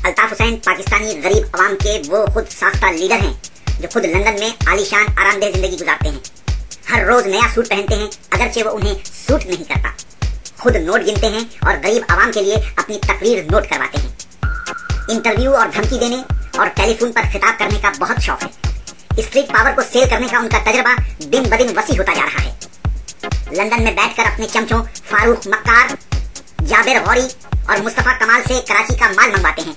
अल्ताफ हुसैन पाकिस्तानी गरीब अवाम के वो खुद साख्ता लीडर हैं जो खुद लंदन में आलीशान आरामदेह जिंदगी गुजारते हैं। हर रोज नया सूट पहनते हैं अगरचे वो उन्हें सूट नहीं करता। खुद नोट गिनते हैं और गरीब अवाम के लिए अपनी तकरीर नोट करवाते हैं। इंटरव्यू और धमकी देने और टेलीफोन पर खिताब करने का बहुत शौक है। स्ट्रीट पावर को सेल करने का उनका तजर्बा दिन ब दिन वसी होता जा रहा है। लंदन में बैठकर अपने चमचों फारूक मक्कार, जाबिर गौरी और मुस्तफा कमाल से कराची का माल मंगवाते हैं।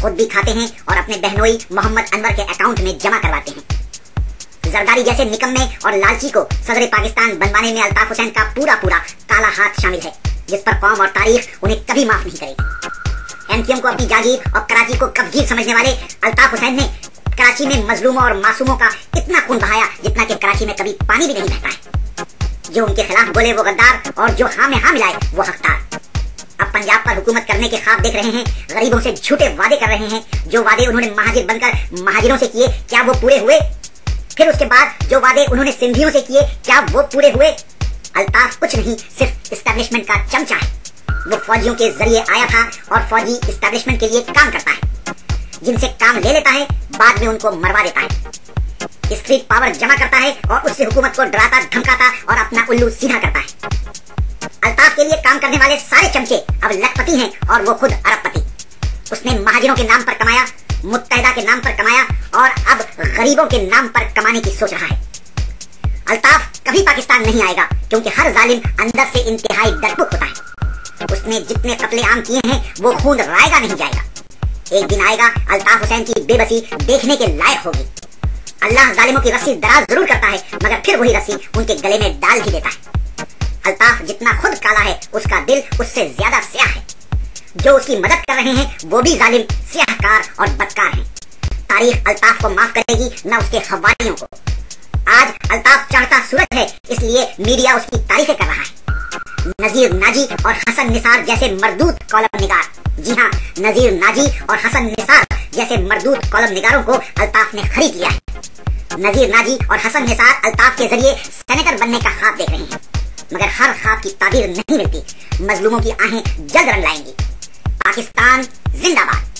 खुद भी खाते हैं और अपने बहनोई मोहम्मद अनवर के अकाउंट में जमा करवाते हैं। जरदारी जैसे निकम्मे और लालची को सदर पाकिस्तान बनवाने में अल्ताफ हुसैन का पूरा काला हाथ शामिल है, जिस पर कौम और तारीख उन्हें कभी माफ नहीं करेगी। एमक्यूएम को अपनी जागीर और कराची को कबगीर समझने वाले अल्ताफ हुसैन ने कराची में मजलूमों और मासूमों का इतना खून बहाया जितना कि कराची में कभी पानी भी नहीं बहता है। जो उनके खिलाफ बोले वो गद्दार और जो हाँ में हाँ मिलाए वो हकदार। अब पंजाब पर हुकूमत करने के ख्वाब देख रहे हैं, गरीबों से झूठे वादे कर रहे हैं। जो वादे उन्होंने महाजिर बनकर महाजिरों से किए क्या वो पूरे हुए? फिर उसके बाद जो वादे उन्होंने सिंधियों से किए क्या वो पूरे हुए? अल्ताफ कुछ नहीं, सिर्फ इस्टेब्लिशमेंट का चमचा है। वो फौजियों के जरिए आया था और फौजी इस्टेब्लिशमेंट के लिए काम करता है। जिनसे काम ले लेता है बाद में उनको मरवा देता है। स्ट्रीट पावर जमा करता है और उससे हुकूमत को डराता धमकाता और अपना उल्लू सीधा करता है। अल्ताफ के लिए काम करने वाले सारे चमचे अब लखपति हैं और वो खुद अरबपति। उसने महाजिरों के नाम पर कमाया, मुत्तहिदा के नाम पर कमाया और अब गरीबों के नाम पर कमाने की सोच रहा है। अल्ताफ कभी पाकिस्तान नहीं आएगा क्योंकि हर जालिम अंदर से इंतहाई डरपोक होता है। उसने जितने कत्ले आम किए हैं वो खून रायगा नहीं जाएगा। एक दिन आएगा अल्ताफ हुसैन की बेबसी देखने के लायक होगी। अल्लाह जालिमों की रस्सी दराज जरूर करता है मगर फिर वही रस्सी उनके गले में डाल ही देता है। अल्ताफ जितना खुद काला है उसका दिल उससे ज्यादा स्याह है। जो उसकी मदद कर रहे हैं वो भी जालिम, स्याहकार और बदकार हैं। तारीख अल्ताफ को माफ करेगी न उसके हवालियों को। आज अल्ताफ चढ़ता सूरज है इसलिए मीडिया उसकी तारीफें कर रहा है। नजीर नाजी और हसन निसार जैसे मरदूत कॉलम निगार, जी हाँ, नजीर नाजी और हसन निसार जैसे मरदूत कॉलम निगारों को अल्ताफ ने खरीद लिया है। नजीर नाजी और हसन निसार अल्ताफ के जरिए सेनेटर बनने का ख्वाब देख रहे हैं मगर हर ख्वाब की ताबीर नहीं मिलती। मजलूमों की आहें जल्द रन लाएंगी। पाकिस्तान जिंदाबाद।